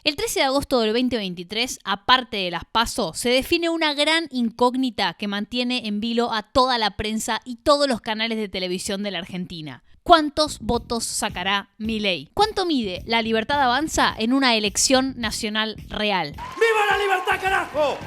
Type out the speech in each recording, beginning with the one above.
El 13 de agosto del 2023, aparte de las PASO, se define una gran incógnita que mantiene en vilo a toda la prensa y todos los canales de televisión de la Argentina. ¿Cuántos votos sacará Milei? ¿Cuánto mide la libertad avanza en una elección nacional real? ¡Viva la libertad, carajo!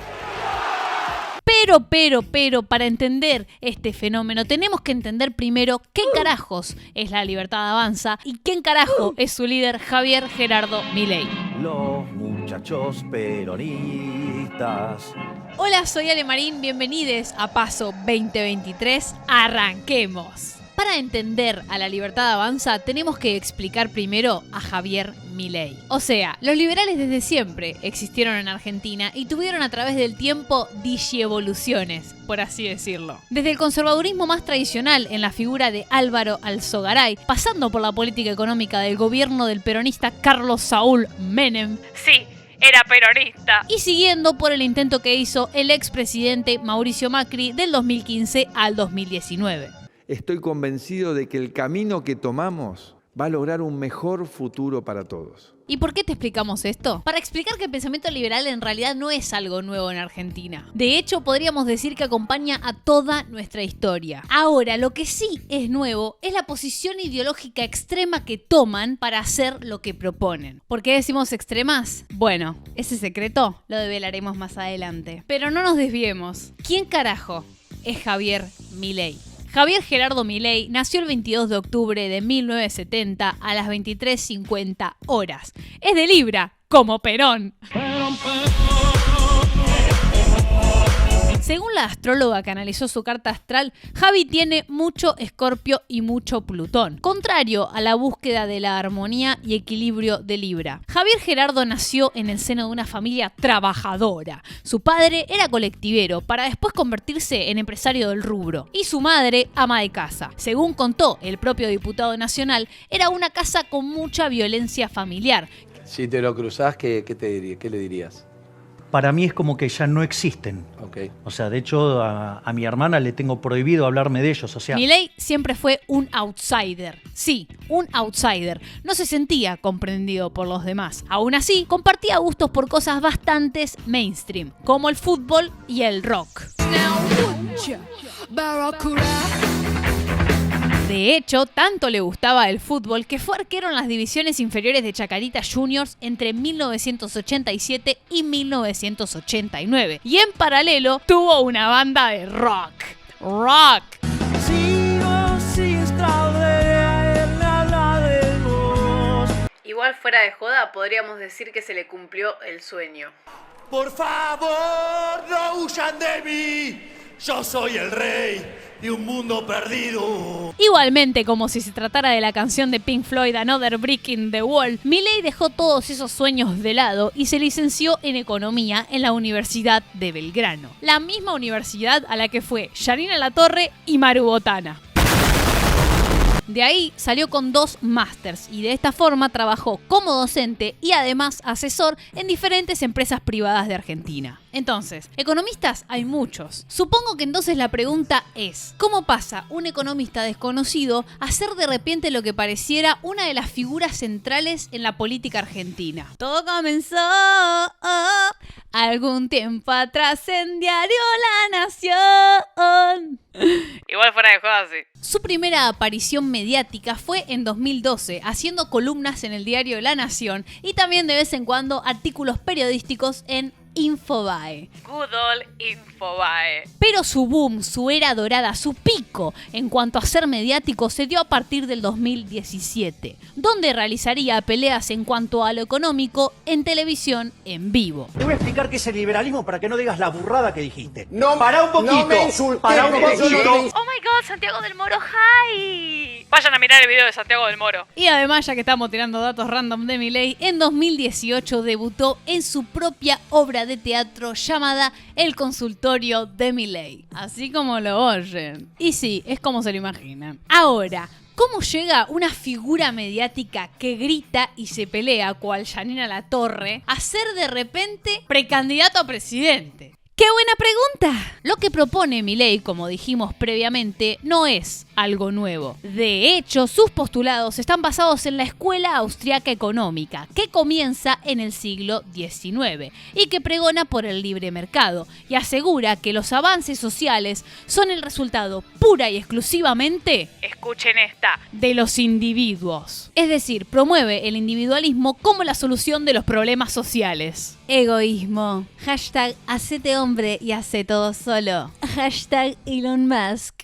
Pero, para entender este fenómeno tenemos que entender primero qué carajos es la libertad avanza y quién carajo es su líder Javier Gerardo Milei. Los muchachos peronistas. Hola, soy Ale Marín, bienvenidos a PASO 2023, arranquemos. Para entender a la libertad avanza tenemos que explicar primero a Javier Milei. O sea, los liberales desde siempre existieron en Argentina y tuvieron a través del tiempo digievoluciones, por así decirlo. Desde el conservadurismo más tradicional en la figura de Álvaro Alzogaray, pasando por la política económica del gobierno del peronista Carlos Saúl Menem. Sí, era peronista. Y siguiendo por el intento que hizo el expresidente Mauricio Macri del 2015 al 2019. Estoy convencido de que el camino que tomamos va a lograr un mejor futuro para todos. ¿Y por qué te explicamos esto? Para explicar que el pensamiento liberal en realidad no es algo nuevo en Argentina. De hecho, podríamos decir que acompaña a toda nuestra historia. Ahora, lo que sí es nuevo es la posición ideológica extrema que toman para hacer lo que proponen. ¿Por qué decimos extremas? Bueno, ese secreto lo develaremos más adelante. Pero no nos desviemos. ¿Quién carajo es Javier Milei? Javier Gerardo Milei nació el 22 de octubre de 1970 a las 23:50 horas. Es de Libra, como Perón. Según la astróloga que analizó su carta astral, Javi tiene mucho Escorpio y mucho Plutón, contrario a la búsqueda de la armonía y equilibrio de Libra. Javier Gerardo nació en el seno de una familia trabajadora. Su padre era colectivero para después convertirse en empresario del rubro y su madre ama de casa. Según contó el propio diputado nacional, era una casa con mucha violencia familiar. Si te lo cruzás, ¿qué le dirías? Para mí es como que ya no existen. Okay. O sea, de hecho, a mi hermana le tengo prohibido hablarme de ellos. O sea, Milei siempre fue un outsider. Sí, un outsider. No se sentía comprendido por los demás. Aún así, compartía gustos por cosas bastante mainstream, como el fútbol y el rock. De hecho, tanto le gustaba el fútbol que fue arquero en las divisiones inferiores de Chacarita Juniors entre 1987 y 1989. Y en paralelo tuvo una banda de rock. Rock. Igual fuera de joda, podríamos decir que se le cumplió el sueño. Por favor, no huyan de mí. Yo soy el rey de un mundo perdido. Igualmente, como si se tratara de la canción de Pink Floyd Another Brick in the Wall, Milei dejó todos esos sueños de lado y se licenció en Economía en la Universidad de Belgrano. La misma universidad a la que fue Yanina Latorre y Maru Botana. De ahí salió con 2 másters y de esta forma trabajó como docente y además asesor en diferentes empresas privadas de Argentina. Entonces, economistas hay muchos. Supongo que entonces la pregunta es, ¿cómo pasa un economista desconocido a ser de repente lo que pareciera una de las figuras centrales en la política argentina? Todo comenzó algún tiempo atrás en Diario La Nación. Igual fuera de joda, sí. Su primera aparición mediática fue en 2012, haciendo columnas en el diario La Nación y también de vez en cuando artículos periodísticos en Infobae. Good old Infobae. Pero su boom, su era dorada, su pico en cuanto a ser mediático se dio a partir del 2017, donde realizaría peleas en cuanto a lo económico en televisión en vivo. Te voy a explicar qué es el liberalismo para que no digas la burrada que dijiste. No, para un poquito. No me insultes, para un poquito. Oh my god, Santiago del Moro, hi. Vayan a mirar el video de Santiago del Moro. Y además, ya que estamos tirando datos random de Milei, en 2018 debutó en su propia obra de teatro llamada El Consultorio de Milei. Así como lo oyen. Y sí, es como se lo imaginan. Ahora, ¿cómo llega una figura mediática que grita y se pelea, cual Yanina Latorre, a ser de repente precandidato a presidente? ¡Qué buena pregunta! Lo que propone Milei, como dijimos previamente, no es algo nuevo. De hecho, sus postulados están basados en la Escuela Austriaca Económica, que comienza en el siglo XIX y que pregona por el libre mercado y asegura que los avances sociales son el resultado pura y exclusivamente, escuchen esta, de los individuos. Es decir, promueve el individualismo como la solución de los problemas sociales. Egoísmo. Hashtag hacete hombre y hace todo solo. Hashtag Elon Musk.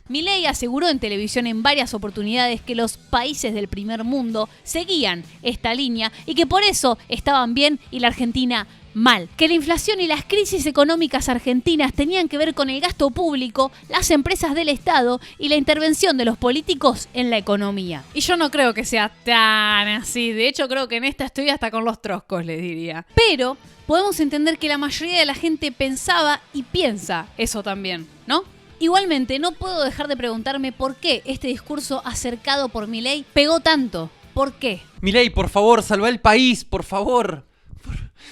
Milei aseguró en televisión en varias oportunidades que los países del primer mundo seguían esta línea y que por eso estaban bien y la Argentina mal. Que la inflación y las crisis económicas argentinas tenían que ver con el gasto público, las empresas del Estado y la intervención de los políticos en la economía. Y yo no creo que sea tan así. De hecho, creo que en esta estoy hasta con los troscos, les diría. Pero podemos entender que la mayoría de la gente pensaba y piensa eso también, ¿no? Igualmente, no puedo dejar de preguntarme por qué este discurso acercado por Milei pegó tanto. ¿Por qué? Milei, por favor, salva el país, por favor.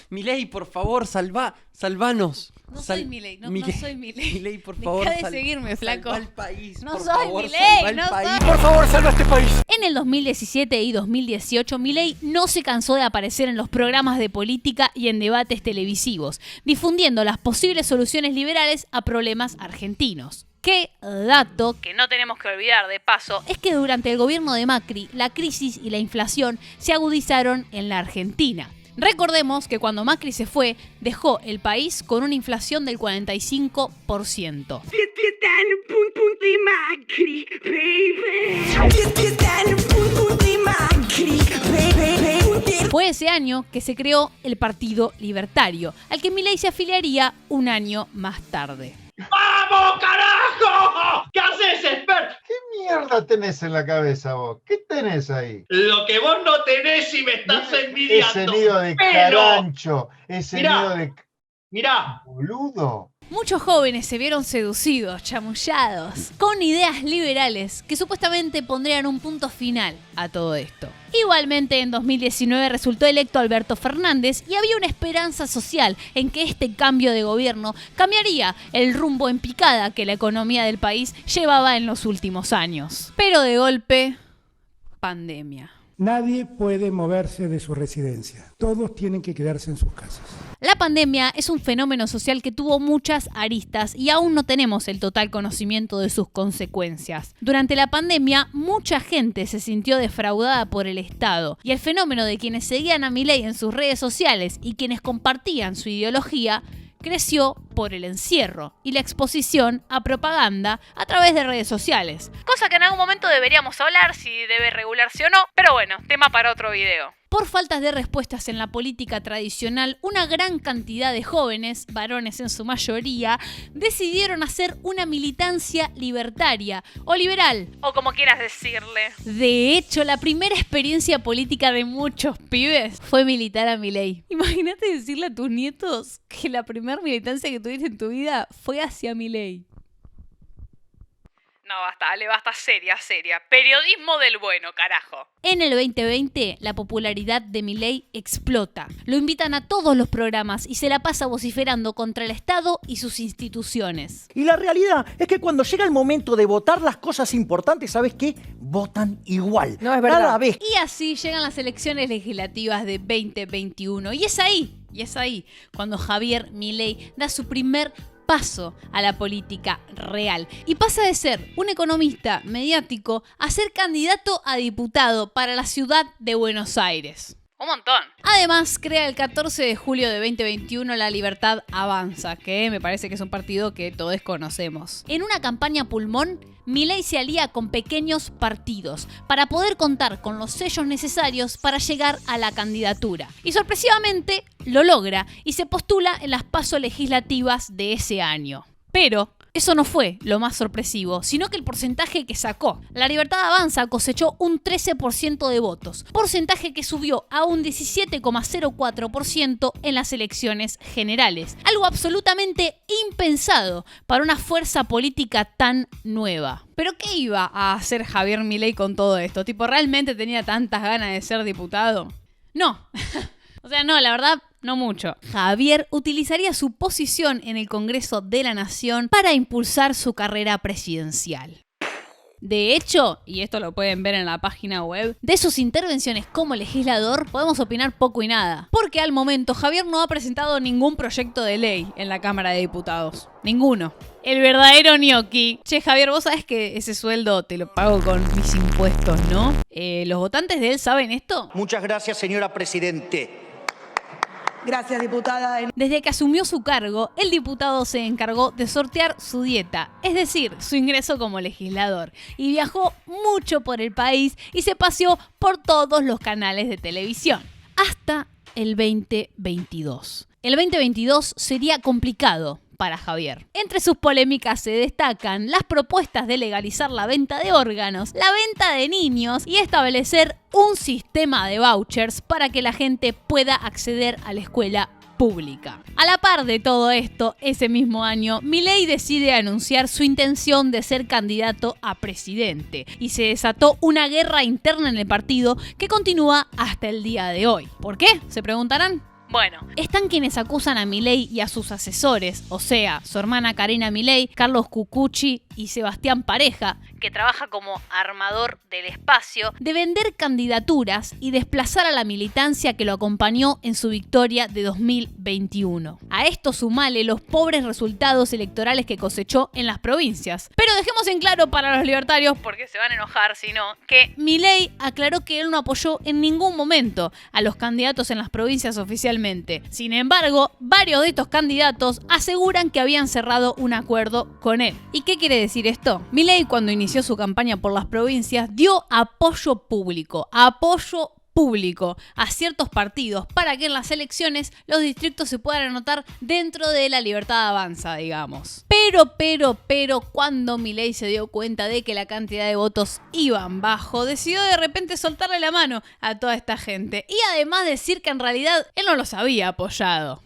Milei, por favor, salvanos. No soy Milei, no soy Milei. Milei, por favor, deja de seguirme, flaco. Salva el país, no por soy favor, Milei, salva el no país. soy. Por favor, salva este país. En el 2017 y 2018, Milei no se cansó de aparecer en los programas de política y en debates televisivos, difundiendo las posibles soluciones liberales a problemas argentinos. Qué dato que no tenemos que olvidar de paso es que durante el gobierno de Macri, la crisis y la inflación se agudizaron en la Argentina. Recordemos que cuando Macri se fue, dejó el país con una inflación del 45%. Fue ese año que se creó el Partido Libertario, al que Milei se afiliaría un año más tarde. ¡Vamos, carajo! ¿Qué haces, expert? ¿Qué mierda tenés en la cabeza vos? ¿Qué tenés ahí? Lo que vos no tenés y me estás envidiando. Ese nido de carancho, ese nido de... Mirá. Boludo. Muchos jóvenes se vieron seducidos, chamullados, con ideas liberales que supuestamente pondrían un punto final a todo esto. Igualmente, en 2019 resultó electo Alberto Fernández y había una esperanza social en que este cambio de gobierno cambiaría el rumbo en picada que la economía del país llevaba en los últimos años. Pero de golpe, pandemia. Nadie puede moverse de su residencia. Todos tienen que quedarse en sus casas. La pandemia es un fenómeno social que tuvo muchas aristas y aún no tenemos el total conocimiento de sus consecuencias. Durante la pandemia, mucha gente se sintió defraudada por el Estado y el fenómeno de quienes seguían a Milei en sus redes sociales y quienes compartían su ideología creció por el encierro y la exposición a propaganda a través de redes sociales. Cosa que en algún momento deberíamos hablar si debe regularse o no, pero bueno, tema para otro video. Por faltas de respuestas en la política tradicional, una gran cantidad de jóvenes, varones en su mayoría, decidieron hacer una militancia libertaria o liberal, o como quieras decirle. De hecho, la primera experiencia política de muchos pibes fue militar a Milei. Imagínate decirle a tus nietos que la primera militancia que tuviste en tu vida fue hacia Milei. No, basta, seria. Periodismo del bueno, carajo. En el 2020, la popularidad de Milei explota. Lo invitan a todos los programas y se la pasa vociferando contra el Estado y sus instituciones. Y la realidad es que cuando llega el momento de votar las cosas importantes, ¿sabes qué? Votan igual. No es verdad. Cada vez. Y así llegan las elecciones legislativas de 2021. Y es ahí cuando Javier Milei da su primer paso a la política real y pasa de ser un economista mediático a ser candidato a diputado para la ciudad de Buenos Aires. Un montón. Además, crea el 14 de julio de 2021 La Libertad Avanza, que me parece que es un partido que todos conocemos. En una campaña pulmón, Milei se alía con pequeños partidos para poder contar con los sellos necesarios para llegar a la candidatura. Y sorpresivamente lo logra y se postula en las PASO legislativas de ese año. Pero eso no fue lo más sorpresivo, sino que el porcentaje que sacó. La Libertad Avanza cosechó un 13% de votos, porcentaje que subió a un 17,04% en las elecciones generales. Algo absolutamente impensado para una fuerza política tan nueva. ¿Pero qué iba a hacer Javier Milei con todo esto? ¿Realmente tenía tantas ganas de ser diputado? No. O sea, no, la verdad, no mucho. Javier utilizaría su posición en el Congreso de la Nación para impulsar su carrera presidencial. De hecho, y esto lo pueden ver en la página web, de sus intervenciones como legislador podemos opinar poco y nada. Porque al momento Javier no ha presentado ningún proyecto de ley en la Cámara de Diputados. Ninguno. El verdadero ñoqui. Che, Javier, vos sabés que ese sueldo te lo pago con mis impuestos, ¿no? ¿Los votantes de él saben esto? Muchas gracias, señora Presidente. Gracias, diputada. Desde que asumió su cargo, el diputado se encargó de sortear su dieta, es decir, su ingreso como legislador, y viajó mucho por el país y se paseó por todos los canales de televisión, hasta el 2022. El 2022 sería complicado para Javier. Entre sus polémicas se destacan las propuestas de legalizar la venta de órganos, la venta de niños y establecer un sistema de vouchers para que la gente pueda acceder a la escuela pública. A la par de todo esto, ese mismo año, Milei decide anunciar su intención de ser candidato a presidente y se desató una guerra interna en el partido que continúa hasta el día de hoy. ¿Por qué? ¿Se preguntarán? Bueno, están quienes acusan a Milei y a sus asesores, o sea, su hermana Karina Milei, Carlos Cucucci y Sebastián Pareja, que trabaja como armador del espacio, de vender candidaturas y desplazar a la militancia que lo acompañó en su victoria de 2021. A esto sumale los pobres resultados electorales que cosechó en las provincias. Pero dejemos en claro para los libertarios, porque se van a enojar si no, que Milei aclaró que él no apoyó en ningún momento a los candidatos en las provincias oficialmente. Sin embargo, varios de estos candidatos aseguran que habían cerrado un acuerdo con él. ¿Y qué quiere decir esto? Milei, cuando inició su campaña por las provincias, dio apoyo público a ciertos partidos para que en las elecciones los distritos se puedan anotar dentro de la Libertad Avanza, digamos. Pero, cuando Milei se dio cuenta de que la cantidad de votos iban bajo, decidió de repente soltarle la mano a toda esta gente y además decir que en realidad él no los había apoyado.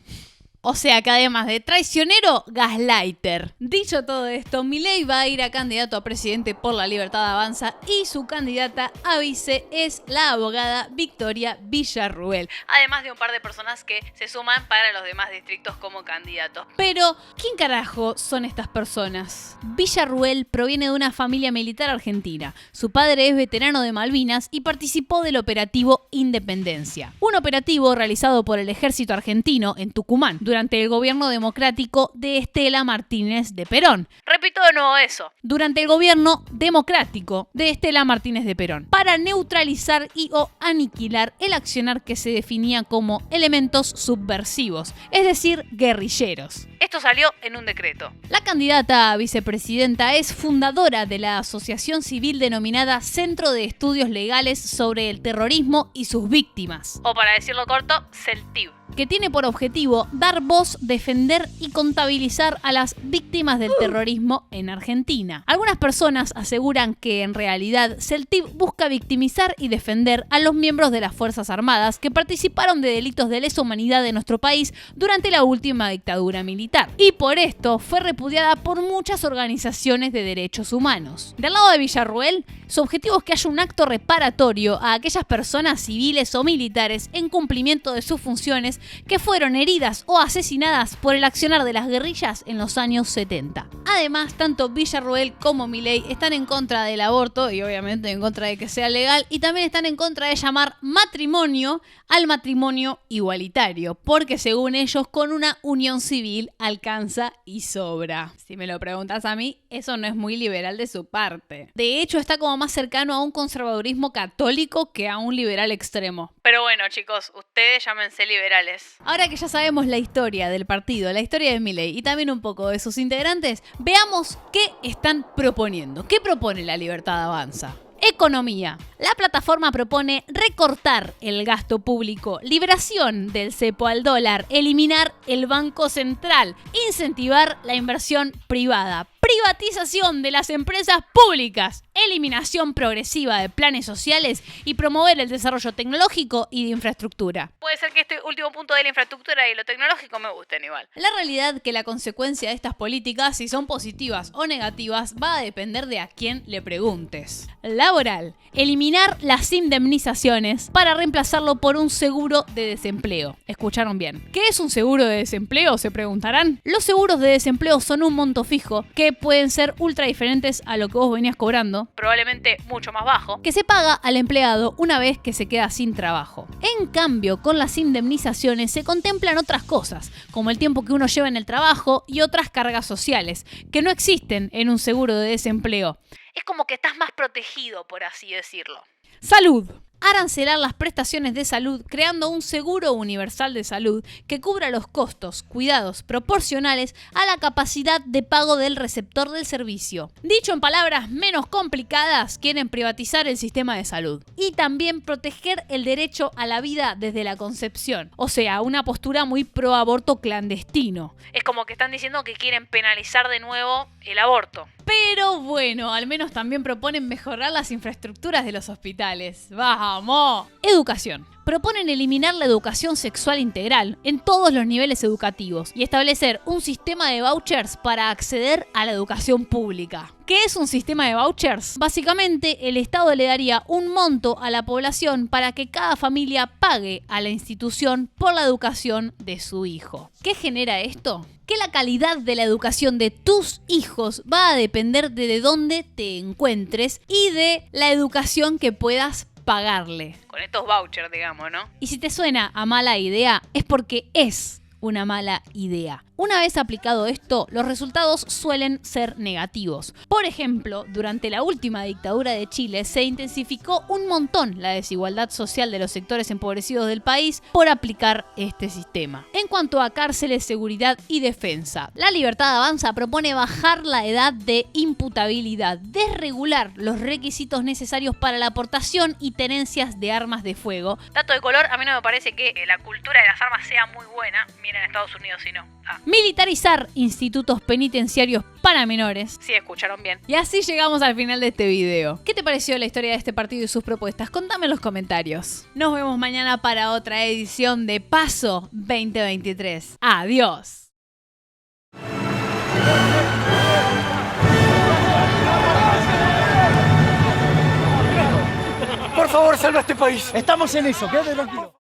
O sea que además de traicionero, gaslighter. Dicho todo esto, Milei va a ir a candidato a presidente por la Libertad Avanza y su candidata a vice es la abogada Victoria Villarruel. Además de un par de personas que se suman para los demás distritos como candidatos. Pero, ¿quién carajo son estas personas? Villarruel proviene de una familia militar argentina. Su padre es veterano de Malvinas y participó del operativo Independencia. Un operativo realizado por el ejército argentino en Tucumán durante el gobierno democrático de Estela Martínez de Perón. Repito de nuevo eso. Durante el gobierno democrático de Estela Martínez de Perón. Para neutralizar y o aniquilar el accionar que se definía como elementos subversivos, es decir, guerrilleros. Esto salió en un decreto. La candidata a vicepresidenta es fundadora de la asociación civil denominada Centro de Estudios Legales sobre el Terrorismo y sus Víctimas, o para decirlo corto, CELTIV, que tiene por objetivo dar voz, defender y contabilizar a las víctimas del terrorismo en Argentina. Algunas personas aseguran que en realidad CELTIV busca victimizar y defender a los miembros de las Fuerzas Armadas que participaron de delitos de lesa humanidad en nuestro país durante la última dictadura militar. Y por esto fue repudiada por muchas organizaciones de derechos humanos. Del lado de Villarruel, su objetivo es que haya un acto reparatorio a aquellas personas civiles o militares en cumplimiento de sus funciones que fueron heridas o asesinadas por el accionar de las guerrillas en los años 70. Además, tanto Villarruel como Milei están en contra del aborto y obviamente en contra de que sea legal, y también están en contra de llamar matrimonio al matrimonio igualitario, porque según ellos con una unión civil alcanza y sobra. Si me lo preguntas a mí, eso no es muy liberal de su parte. De hecho, está como más cercano a un conservadurismo católico que a un liberal extremo. Pero bueno, chicos, ustedes llámense liberales. Ahora que ya sabemos la historia del partido, la historia de Milei y también un poco de sus integrantes, veamos qué están proponiendo. ¿Qué propone la Libertad Avanza? Economía. La plataforma propone recortar el gasto público, liberación del cepo al dólar, eliminar el Banco Central, incentivar la inversión privada, privatización de las empresas públicas, eliminación progresiva de planes sociales y promover el desarrollo tecnológico y de infraestructura. Puede ser que este último punto de la infraestructura y lo tecnológico me gusten igual. La realidad es que la consecuencia de estas políticas, si son positivas o negativas, va a depender de a quién le preguntes. Laboral. Eliminar las indemnizaciones para reemplazarlo por un seguro de desempleo. ¿Escucharon bien? ¿Qué es un seguro de desempleo? Se preguntarán. Los seguros de desempleo son un monto fijo que pueden ser ultra diferentes a lo que vos venías cobrando, probablemente mucho más bajo, que se paga al empleado una vez que se queda sin trabajo. En cambio, con las indemnizaciones se contemplan otras cosas, como el tiempo que uno lleva en el trabajo y otras cargas sociales, que no existen en un seguro de desempleo. Es como que estás más protegido, por así decirlo. Salud. Arancelar las prestaciones de salud creando un seguro universal de salud que cubra los costos, cuidados proporcionales a la capacidad de pago del receptor del servicio. Dicho en palabras menos complicadas, quieren privatizar el sistema de salud y también proteger el derecho a la vida desde la concepción. O sea, una postura muy pro aborto clandestino. Es como que están diciendo que quieren penalizar de nuevo el aborto. Pero bueno, al menos también proponen mejorar las infraestructuras de los hospitales. ¡Vamos! Educación. Proponen eliminar la educación sexual integral en todos los niveles educativos y establecer un sistema de vouchers para acceder a la educación pública. ¿Qué es un sistema de vouchers? Básicamente, el Estado le daría un monto a la población para que cada familia pague a la institución por la educación de su hijo. ¿Qué genera esto? Que la calidad de la educación de tus hijos va a depender de dónde te encuentres y de la educación que puedas pagarle. Con estos vouchers, digamos, ¿no? Y si te suena a mala idea, es porque es una mala idea. Una vez aplicado esto, los resultados suelen ser negativos. Por ejemplo, durante la última dictadura de Chile se intensificó un montón la desigualdad social de los sectores empobrecidos del país por aplicar este sistema. En cuanto a cárceles, seguridad y defensa, La Libertad Avanza propone bajar la edad de imputabilidad, desregular los requisitos necesarios para la aportación y tenencias de armas de fuego. Dato de color, a mí no me parece que la cultura de las armas sea muy buena. Miren Estados Unidos si no. Militarizar institutos penitenciarios para menores. Sí, escucharon bien. Y así llegamos al final de este video. ¿Qué te pareció la historia de este partido y sus propuestas? Contame en los comentarios. Nos vemos mañana para otra edición de Paso 2023. ¡Adiós! Por favor, salva este país. Estamos en eso, quédate tranquilo.